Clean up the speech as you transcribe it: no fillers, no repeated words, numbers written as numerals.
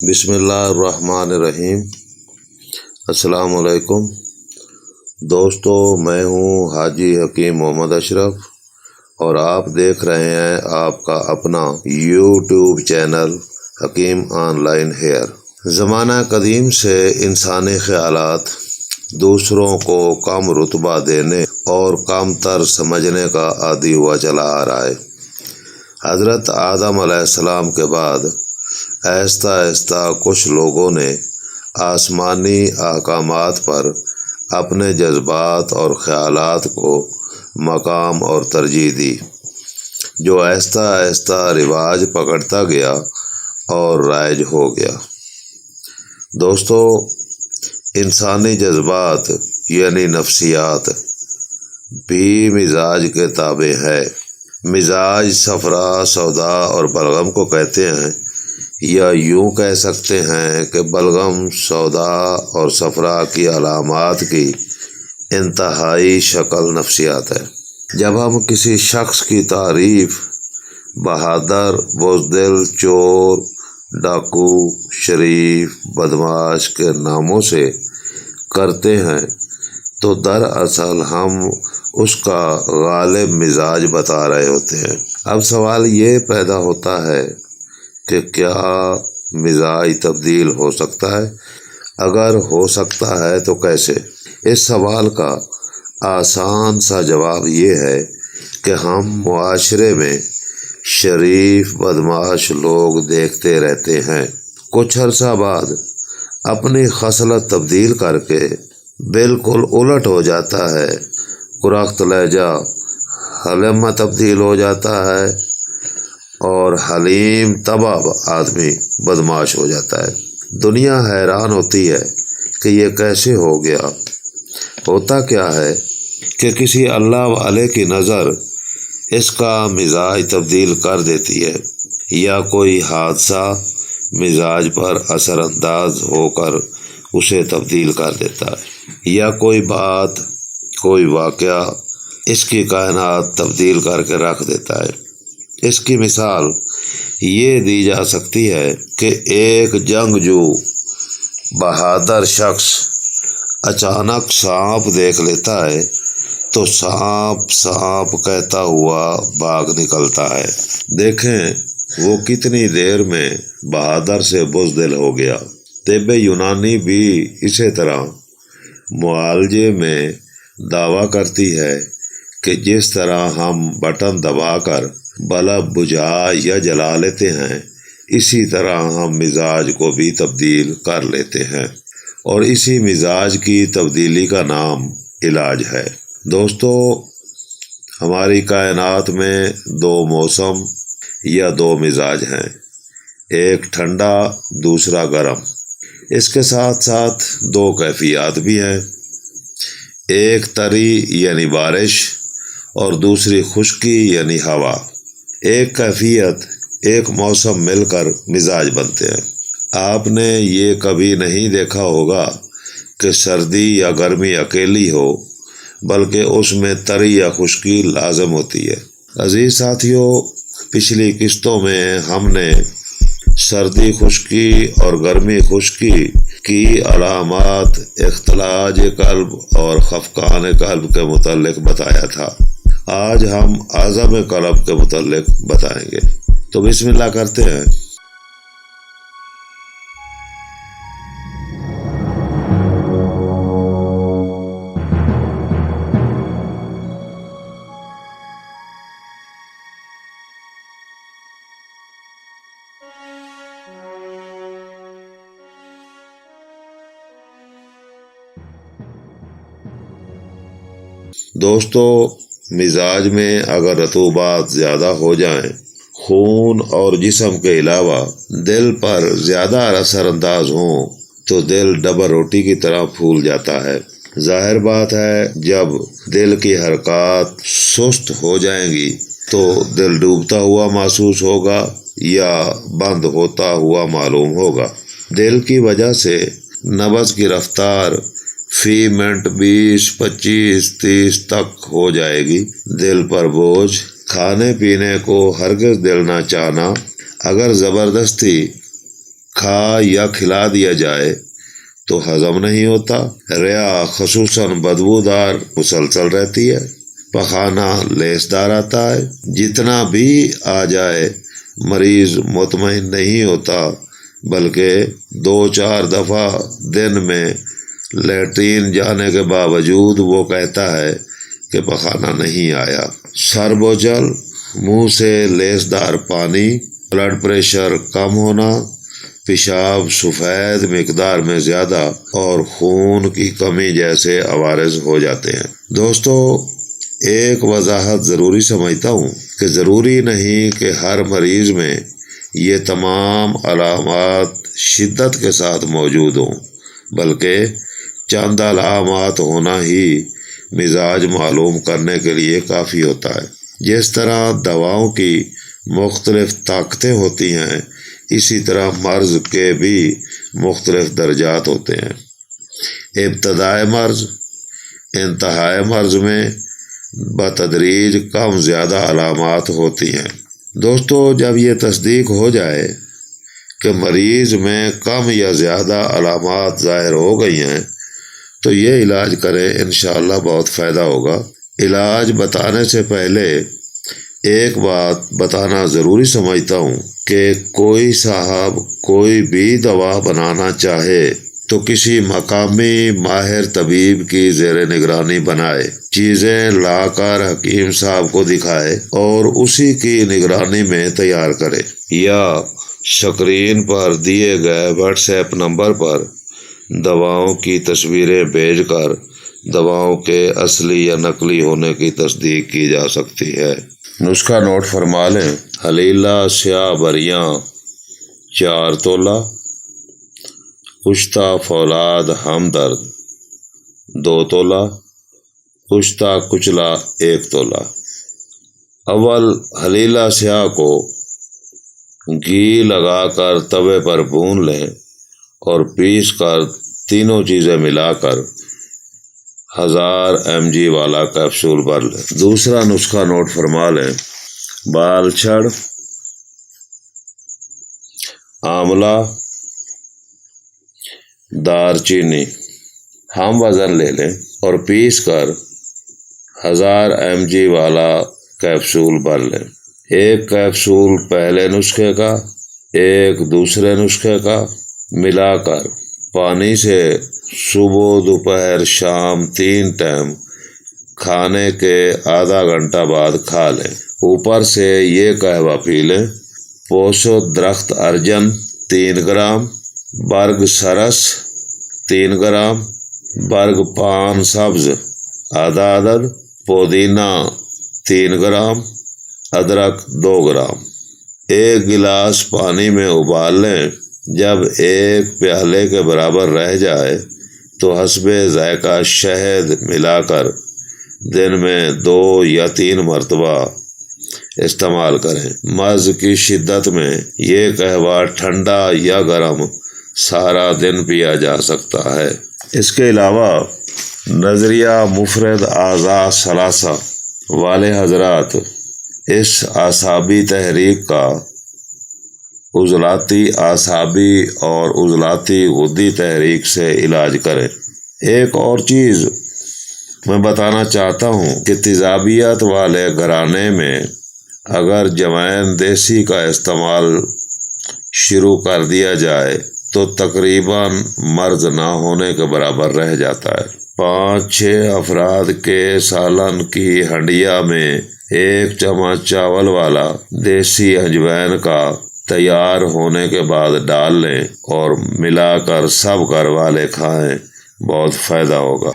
بسم اللہ الرحمن الرحیم۔ السلام علیکم دوستو، میں ہوں حاجی حکیم محمد اشرف اور آپ دیکھ رہے ہیں آپ کا اپنا یوٹیوب چینل حکیم آن لائن ہیئر۔ زمانہ قدیم سے انسانی خیالات دوسروں کو کم رتبہ دینے اور کم تر سمجھنے کا عادی ہوا چلا آ رہا ہے۔ حضرت آدم علیہ السلام کے بعد آہستہ آہستہ کچھ لوگوں نے آسمانی احکامات پر اپنے جذبات اور خیالات کو مقام اور ترجیح دی، جو آہستہ آہستہ رواج پکڑتا گیا اور رائج ہو گیا۔ دوستو، انسانی جذبات یعنی نفسیات بھی مزاج کے تابع ہے۔ مزاج صفرا، سودا اور بلغم کو کہتے ہیں، یا یوں کہہ سکتے ہیں کہ بلغم سودا اور صفرا کی علامات کی انتہائی شکل نفسیات ہے۔ جب ہم کسی شخص کی تعریف بہادر، بزدل، چور، ڈاکو، شریف، بدمعاش کے ناموں سے کرتے ہیں تو دراصل ہم اس کا غالب مزاج بتا رہے ہوتے ہیں۔ اب سوال یہ پیدا ہوتا ہے کہ کیا مزاج تبدیل ہو سکتا ہے؟ اگر ہو سکتا ہے تو کیسے؟ اس سوال کا آسان سا جواب یہ ہے کہ ہم معاشرے میں شریف بدمعاش لوگ دیکھتے رہتے ہیں، کچھ عرصہ بعد اپنی خصلت تبدیل کر کے بالکل الٹ ہو جاتا ہے، کرخت لہجہ حلم میں تبدیل ہو جاتا ہے اور حلیم طبع آدمی بدمعاش ہو جاتا ہے۔ دنیا حیران ہوتی ہے کہ یہ کیسے ہو گیا۔ ہوتا کیا ہے کہ کسی اللہ والے کی نظر اس کا مزاج تبدیل کر دیتی ہے، یا کوئی حادثہ مزاج پر اثر انداز ہو کر اسے تبدیل کر دیتا ہے، یا کوئی بات، کوئی واقعہ اس کی کائنات تبدیل کر کے رکھ دیتا ہے۔ اس کی مثال یہ دی جا سکتی ہے کہ ایک جنگجو بہادر شخص اچانک سانپ دیکھ لیتا ہے تو سانپ سانپ کہتا ہوا بھاگ نکلتا ہے۔ دیکھیں وہ کتنی دیر میں بہادر سے بزدل ہو گیا۔ طب یونانی بھی اسی طرح معالجے میں دعویٰ کرتی ہے کہ جس طرح ہم بٹن دبا کر بلب بجھا یا جلا لیتے ہیں، اسی طرح ہم مزاج کو بھی تبدیل کر لیتے ہیں، اور اسی مزاج کی تبدیلی کا نام علاج ہے۔ دوستو، ہماری کائنات میں دو موسم یا دو مزاج ہیں، ایک ٹھنڈا، دوسرا گرم۔ اس کے ساتھ ساتھ دو کیفیات بھی ہیں، ایک طری یعنی بارش اور دوسری خشکی یعنی ہوا۔ ایک کیفیت، ایک موسم مل کر مزاج بنتے ہیں۔ آپ نے یہ کبھی نہیں دیکھا ہوگا کہ سردی یا گرمی اکیلی ہو، بلکہ اس میں طری یا خشکی لازم ہوتی ہے۔ عزیز ساتھیوں، پچھلی قسطوں میں ہم نے سردی خشکی اور گرمی خشکی کی علامات اختلاج قلب اور خفقان قلب کے متعلق بتایا تھا۔ آج ہم عزم قلب کے متعلق بتائیں گے، تو بسم اللہ کرتے ہیں۔ دوستو، مزاج میں اگر رطوبات زیادہ ہو جائیں، خون اور جسم کے علاوہ دل پر زیادہ اثر انداز ہوں تو دل ڈبل روٹی کی طرح پھول جاتا ہے۔ ظاہر بات ہے جب دل کی حرکات سست ہو جائیں گی تو دل ڈوبتا ہوا محسوس ہوگا یا بند ہوتا ہوا معلوم ہوگا۔ دل کی وجہ سے نبض کی رفتار فی منٹ 20، 25، 30 تک ہو جائے گی۔ دل پر بوجھ، کھانے پینے کو ہرگز دل نہ چاہنا، اگر زبردستی کھا یا کھلا دیا جائے تو ہضم نہیں ہوتا، ریا خصوصاً بدبودار مسلسل رہتی ہے، پخانہ لیسدار آتا ہے، جتنا بھی آ جائے مریض مطمئن نہیں ہوتا، بلکہ 2-4 دفعہ دن میں لیٹرین جانے کے باوجود وہ کہتا ہے کہ پخانہ نہیں آیا۔ سر بوجھل، منہ سے لیسدار پانی، بلڈ پریشر کم ہونا، پیشاب سفید مقدار میں زیادہ اور خون کی کمی جیسے عوارض ہو جاتے ہیں۔ دوستو، ایک وضاحت ضروری سمجھتا ہوں کہ ضروری نہیں کہ ہر مریض میں یہ تمام علامات شدت کے ساتھ موجود ہوں، بلکہ چند علامات ہونا ہی مزاج معلوم کرنے کے لیے کافی ہوتا ہے۔ جس طرح دواؤں کی مختلف طاقتیں ہوتی ہیں، اسی طرح مرض کے بھی مختلف درجات ہوتے ہیں۔ ابتدائی مرض، انتہائی مرض میں بتدریج کم زیادہ علامات ہوتی ہیں۔ دوستو، جب یہ تصدیق ہو جائے کہ مریض میں کم یا زیادہ علامات ظاہر ہو گئی ہیں تو یہ علاج کریں، انشاءاللہ بہت فائدہ ہوگا۔ علاج بتانے سے پہلے ایک بات بتانا ضروری سمجھتا ہوں کہ کوئی صاحب کوئی بھی دوا بنانا چاہے تو کسی مقامی ماہر طبیب کی زیر نگرانی بنائے، چیزیں لا کر حکیم صاحب کو دکھائے اور اسی کی نگرانی میں تیار کرے، یا اسکرین پر دیے گئے واٹس ایپ نمبر پر دواؤں کی تصویریں بھیج کر دواؤں کے اصلی یا نقلی ہونے کی تصدیق کی جا سکتی ہے۔ نسخہ نوٹ فرما لیں۔ حلیلہ سیاہ بریاں 4 تولہ، کشتہ فولاد ہمدرد 2 تولہ، کشتہ کچلا 1 تولہ۔ اول حلیلہ سیاہ کو گھی لگا کر توے پر بھون لیں اور پیس کر تینوں چیزیں ملا کر 1000 mg والا کیپسول بھر لیں۔ دوسرا نسخہ نوٹ فرما لیں۔ بال چھڑ، آملہ، دار چینی ہم وزن لے لیں اور پیس کر 1000 mg والا کیپسول بھر لیں۔ ایک کیپسول پہلے نسخے کا، ایک دوسرے نسخے کا ملا کر پانی سے صبح دوپہر شام 3 ٹائم کھانے کے آدھا گھنٹہ بعد کھا لیں۔ اوپر سے یہ قہوہ پی لیں۔ پوشو درخت ارجن 3 گرام، برگ سرس 3 گرام، برگ پان سبز آدھا عدد، پودینہ 3 گرام، ادرک 2 گرام۔ 1 گلاس پانی میں ابال لیں۔ جب 1 پیالے کے برابر رہ جائے تو حسب ذائقہ شہد ملا کر دن میں 2 یا 3 مرتبہ استعمال کریں۔ مرض کی شدت میں یہ قہوہ ٹھنڈا یا گرم سارا دن پیا جا سکتا ہے۔ اس کے علاوہ نظریہ مفرد اعضاء ثلاثہ والے حضرات اس اعصابی تحریک کا عضلاتی اعصابی اور عضلاتی غدی تحریک سے علاج کریں۔ ایک اور چیز میں بتانا چاہتا ہوں کہ تیزابیت والے گھرانے میں اگر جوین دیسی کا استعمال شروع کر دیا جائے تو تقریباً مرض نہ ہونے کے برابر رہ جاتا ہے۔ 5-6 افراد کے سالن کی ہنڈیا میں 1 چمچ چاول والا دیسی اجوین کا تیار ہونے کے بعد ڈال لیں اور ملا کر سب گھر والے کھائیں، بہت فائدہ ہوگا۔